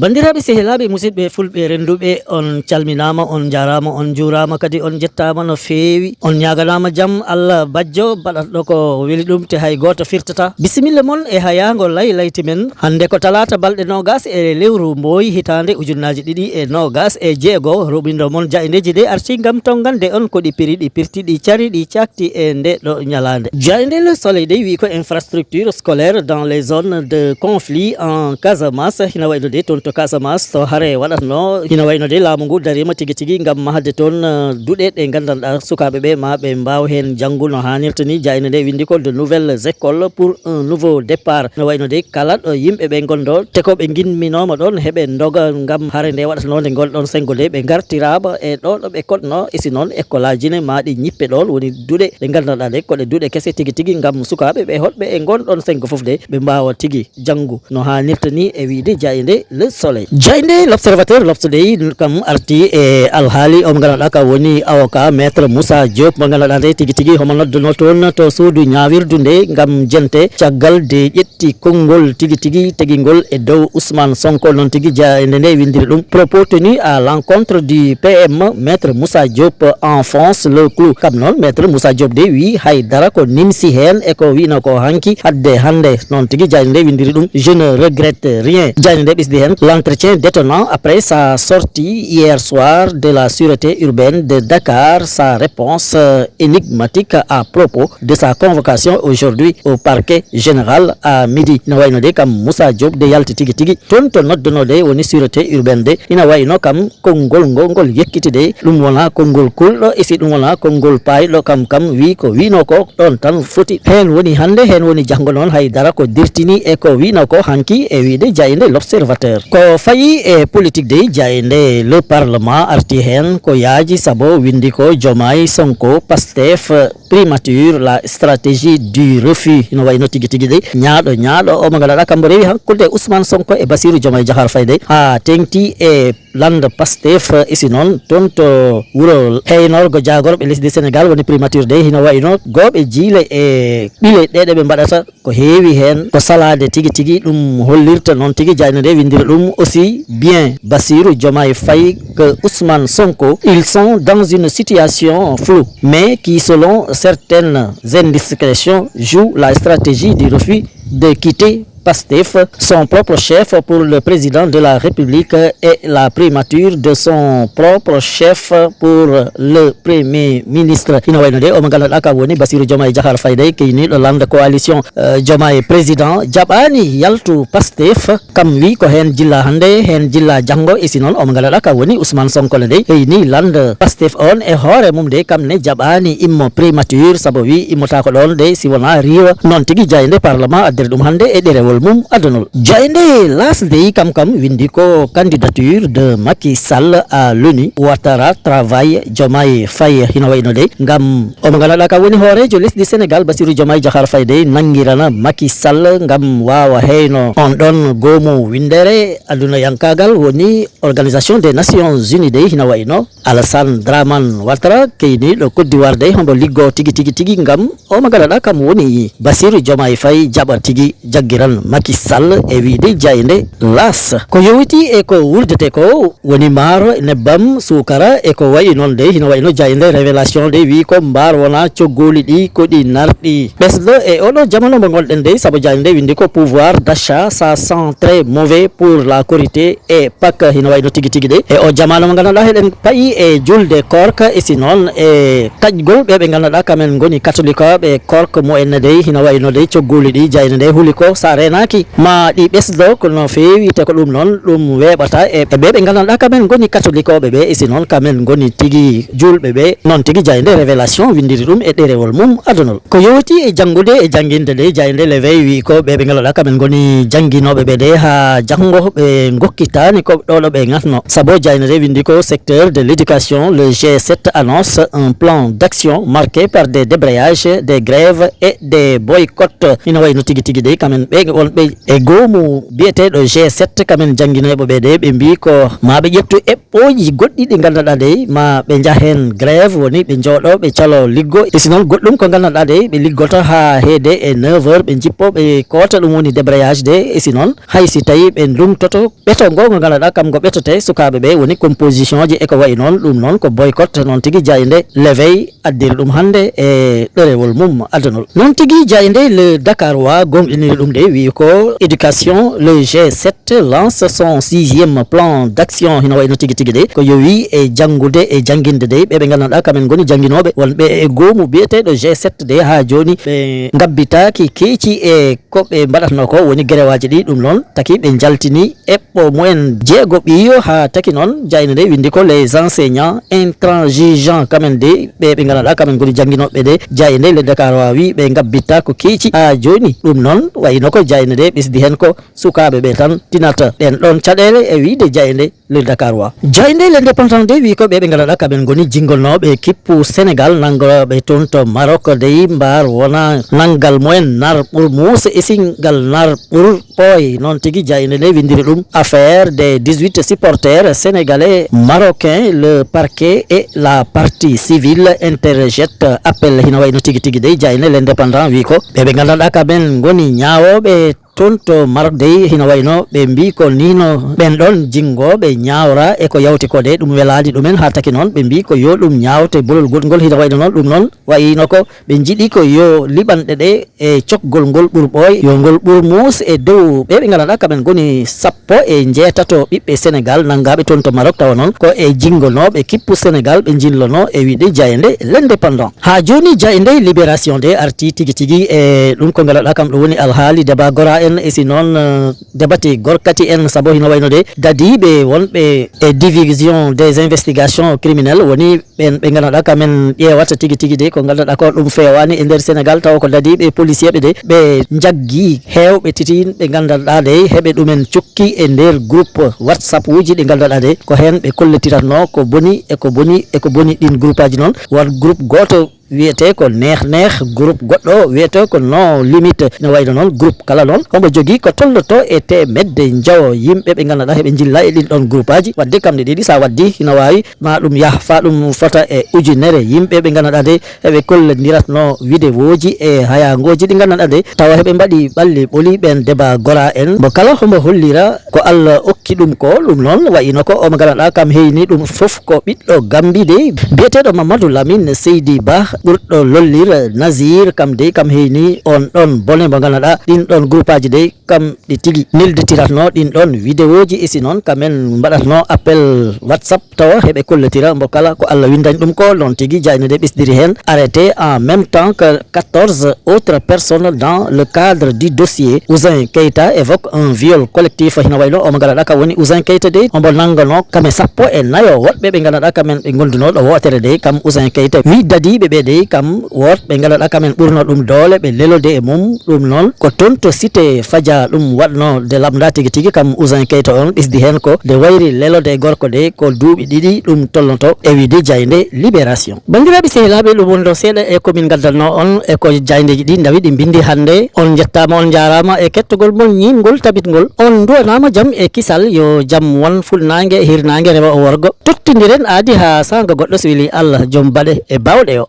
bandiraɓe sehilaɓe musidɓe fulɓe renduɓe on calminama on jarama on jurama kadi on jettama no fewi on ñaganama jaam Allah bajjo baɗatɗo ko weeli ɗum te hay goto firtata bisimilla moon e hayago layti men hande ko talata balɗe nogas e lewru mboyi hitande ujunnaji ɗiɗi e nogas e jeego ruɓindo moon jayndeji ɗe arti gam tongande on ko ɗi piri ɗi pirti ɗi cari ɗi cakti e nde ɗo ñalande jaynde le soleil ɗe wi ko infrastructure scolaire dans les zones de conflit en Casamance hina wayno de toon to Casamance to hare waɗatno hina wayno de laamu ngu darima tigui tigui gam mahde toon duuɗe ɗe gandanɗa sukaɓe ɓe ma ɓe mbaw hen janggu no hannirta ni jayne nde windi ko de nouvelles écoles pour un nouveau départ no wayno de kala ɗo yimɓe ɓe gondo te ko ɓe guimminoma ɗon heɓe doga gam hare nde waɗatno nde gonɗon sengo de ɓe gartiraba e ɗo ɗo ɓe kodno isi noon école aji ne ma ɗi ñippe ɗon woni duuɗe ɗe gandanɗa ɗe koɗe duuɗe kese tigui tigui gam sukaɓe ɓe hotɓe e gonɗon sengo foof de ɓe mbawa tigui janggu no hannirta ni e wiide jayde le soleil jayde l'observateur lobtoɗey kam arti e alhaali omo ganduɗa ka woni avocat maître Moussa Diop mo ganduɗa nde tigui tigui homo nodduno toon to suudu ñawirdu nde gam jente caggal de ƴetti konngol tigui tigui teguigol e dow Ousmane Sonko noon tigui jayde nde windiri ɗum propos tenu à l'encontre du PM maître Moussa Diop enfonce le clou kam noon maître Moussa Diop de wi haydara ko nimsi hen e ko wino ko hanki hadde hande noon tigui jayde nde windiri ɗum je ne regrette rien jayde nde ɓisdi hen l'entretien détonnant après sa sortie hier soir de la sûreté urbaine de Dakar, sa réponse énigmatique à propos de sa convocation aujourd'hui au parquet général à midi. Ina wayno de kam Moussa Diop de yalti tigi tigi ton to noddono de woni sûreté urbaine de ina wayno kam konngol ngol yekkiti de ɗum wona konngol kulɗo isi ɗum wona konngol payɗo kam wi ko wino ko ɗon tan foti hen woni hande hen woni janggo noon haydara ko dirtini e ko wino ko hanki e wiide jayde l'observateur ko fayi e politique de jayde le parlement arti hen ko yaaji sabo windi ko Diomaye Sonko Pastef primature la stratégie du refus ino wayno tigui tigui de ñaaɗo o mo ganduɗa kambo rewi hakkude Ousmane Sonko e Bassirou Diomaye Diakhar Faye de ha tengti e lande Pastef isi noon toon to wuuro heynorgo jagorɓe lesdi Sénégal woni primature de hino wayno gooɓe jiile e ɓile ɗeɗe ɓe mbaɗata ko heewi hen ko salade tigui tigui ɗum hollirta noon tigui jayno nde windira ɗum aussi bien Bassirou Diomaye Faye que Ousmane Sonko ils sont dans une situation floue mais qui selon certaines indiscrétions jouent la stratégie du refus de quitter Pastef, son propre chef pour le président de la République et la primature de son propre chef pour le premier ministre. Ina wayno de o mo ganduɗa ka woni Bassirou Diomaye Diakhar Faye de keyniɗo lande coalition Diomaye président jaɓani yaltu Pastef kam wi ko hen jilla hande hen jilla janggo isi noon o mo ganduɗa ka woni Ousmane Sonko le de keyni lande Pastef on e hoore mum de kam ne jaɓani immo primature sabo wi immota ko ɗon de si wona riwa non tigui jayde parlement addere ɗum hande e ɗerewol mum adunol jayde lasde kam windi ko candidature de Macky Sall à l'ONU Ouattara travail Diomaye Faye hino wayno de ngam omo ganduɗa ka woni hoorejo lesdi Sénégal Bassirou Diomaye Diakhar Faye de nangirana Macky Sall ngam wawa heyno on ɗon goomu windere aduna yankagal woni organisation des nations unies de hino wayno Alassane Dramane Ouattara keyni ɗo Côte d'Ivoire de hombo liggo tigui tigui ngam omo ganduɗa kam woni Bassirou Diomaye Faye jaɓa tigui jaggiran Macky Sall e wiide jayde las ko yowiti e ko wurdete ko woni maaro nebbam sukara e ko wayi noon de hino wayno jayde révélation de wi ko mbar wona coggoli ɗi ko ɗi narɗi ɓesɗo e oɗo jamano mo gonɗen de saabu jayde windi ko pouvoir d'achat ça sent très mauvais pour la Korité et Pâques hino wayno tigui tigui de e o jamano mo ganduɗa heɗen payi e julde korka isi noon e taƴgol ɓe ganduɗa kamen goni catholique ɓe korka mo enne de hino wayno de coggoli ɗi jayde nde huuli ko sa janaki ma ɗi ɓesdo kono feewi te ko ɗum noon ɗum weɓata e ɓe ɓe gandanɗa kamen goni catholique oɓe ɓe isi noon kamen goni tigui julɓe ɓe noon tigui jayde révélation windiri ɗum e ɗerewol mum adunol ko yowti e janggude e jangguinde nde jayde l'éveil wi ko ɓe gandanɗa kamen goni janguinoɓe ɓe de ha janggo ɓe gokkitani ko ɗoɗo ɓe gatno sabo jayde nde windi ko secteur de l'éducation le G7 annonce un plan d'action marqué par des débrayages des grèves et des boycotts ina wayno tigui tigui de kamen ɓe wonɓe e goomu biyeteɗo G7 kamen janguinoɓe ɓe de ɓe mbi ko ma ɓe ƴettu eɓɓoji goɗɗi ɗi gandanɗa de ma ɓe jahen grève woni ɓe jooɗo ɓe calo liggo e sinon goɗɗum ko gandanɗa de ɓe liggoto ha heede e 9h ɓe jippo ɓe koota ɗum woni débrayage de e sinon hay si tawi ɓe ndumtoto ɓeto ngo ngo gandanɗa kam go ɓetote sukaɓe ɓe woni composition ji eko wayi noon ɗum noon ko boycott noon tigui jayde l'éveil addiri ɗum hande e ɗerewol mum adunol noon tigui jayde le Dakarois gonɗiniri ɗum de wi ko éducation le G7 lance son 6e plan d'action hino wayno tigui tigui de ko yowi e jangude e janguinde de ɓe gandanɗa kamen goni janguinoɓe wonɓe e goomu biyeteɗo G7 de ha joni ɓe gabbitaki keeci e ko ɓe mbaɗatno ko woni guerewaji ɗi ɗum noon taki ɓe jaltini eɓɓo mumen jeego ɓiyo ha taki noon jayne de windi ko les enseignants intransigeants kamen de ɓe gandanɗa kamen goni janguinoɓe de jayne le Dakarois wi ɓe gabbita ko keeci ha joni ɗum noon wayno ko jayne de ɓesdi hen ko sukaɓe ɓe tan tinata ɗen ɗon caɗele e wiide jayne le Dakarois jayne l'indépendant de wi ko ɓe gandanɗa kamen goni jingolnoɓe kippu Sénégal nangoɓe toon to Maroc de mbar wona nangal mumen nar ɓuur muus e singal nar ɓuur ɓooy noon tigui jayne de windiri ɗum affaire des 18 supporters sénégalais marocains le parquet et la partie civile interjette appel hina wayno tigui tigui de jayne l'indépendant wi ko ɓe gandanɗa kamen goni ñawoɓe toon to Maroc de hina wayno ɓe mbi ko nino ɓen ɗon jingoɓe ñawra e ko yawti ko de ɗum welani ɗumen ha taki noon ɓe mbi ko yo ɗum ñawte bolol goɗgol hina wayno noon ɗum noon wayino ko ɓe jiiɗi ko yo liɓanɗe ɗe e cokgol ngol ɓuur ɓooy yo ngol ɓuur muus e dow ɓe gandanɗa kamen goni sappo e jeetato ɓiɓɓe Sénégal nangaɓe toon to Maroc tawa noon ko e jingonoɓe kippu Sénégal ɓe jillono e wiide jayende l'indépendant ha joni jayende libération de arti tigui tigui e ɗum ko gandanɗa kam ɗo woni alhaali débat gora en e si noon debati gorkati en sabo hino wayno de dadiɓe wonɓe e division des investigations criminelles woni ɓen ɓe gandanɗa kamen ƴewata tigui tigui de ko gandanɗa ko ɗum fewani e nder Sénégal tawa ko dadiɓe policier ɓe de ɓe jaggi hewɓe titin ɓe gandanɗa de heɓe ɗumen cukki e nder groupe WhatsApp uji ɗi gandanɗa de ko hen ɓe kolletiratno ko boni eko boni eko boni ɗin groupe aji noon won groupe goto wiyete ko neex groupe goɗɗo wiyete ko non limite ne wayno noon groupe kala noon hombo jogui ko tolloto e temedde jawo yimɓe ɓe gandanɗa heɓe jilla e ɗin ɗon groupe aji wadde kamɗe ɗiɗi sa waddi hina wawi ma ɗum yaha fa ɗum fota e ujunere yimɓe ɓe gandanɗa de heɓe kollodiratno vidéo ji e hayangoji ɗi gandanɗa de tawa heɓe mbaɗi ɓalli ɓoli ɓen débat gora en mo kala hombo hollira ko Allah okki ɗum ko ɗum noon wayino ko omo gandanɗa kam heyni ɗum foof ko ɓiɗɗo Gambi de biyeteɗo Mamadou Lamine Seydi Ba ɓurɗo lollir Nazir kam de kam heyni on ɗon bone mo gandanɗa ɗin ɗon groupe aji de kam ɗi tigui nilditiratno ɗin ɗon vidéo ji isi noon kamen mbaɗatno appel WhatsApp tawa heɓe kollotira mo kala ko Allah windani ɗum ko noon tigui jayne de ɓesdiri hen arrêté en même temps que 14 autres personnes dans le cadre du dossier. Ouzin Keita évoque un viol collectif hino wayno omo gandanɗa kam woni Ouzin Keita de ombo nangono kamen sappo e nayo woɗɓe ɓe gandanɗa kamen ɓe gonduno ɗo wotere de kam Ouzin Keita wi dadiɓe ɓe de kam wotɓe gandanɗa kamen ɓurno ɗum doole ɓe lelode e mum ɗum noon ko toon to cité Fadia ɗum waɗno de lamda tigui tigui kam Ouzin Keita on ɓisdi hen ko de wayri lelode e gorko de ko duuɓi ɗiɗi ɗum tollonto e wiide jayde libération bandiraɓe sehilaɓe ɗum woni ɗo seeɗa e komin gaddanno on e ko jaydeji ɗi dawi ɗi bindi hande on jettama on jarama e kettogol mol ñingol tabitgol on duwanama jaam e kisal yo jaam won fulnangue e hirnangue rewa o worgo tottidiren aadi ha sanga goɗɗo so weeli Allah joom baɗe e bawɗe o.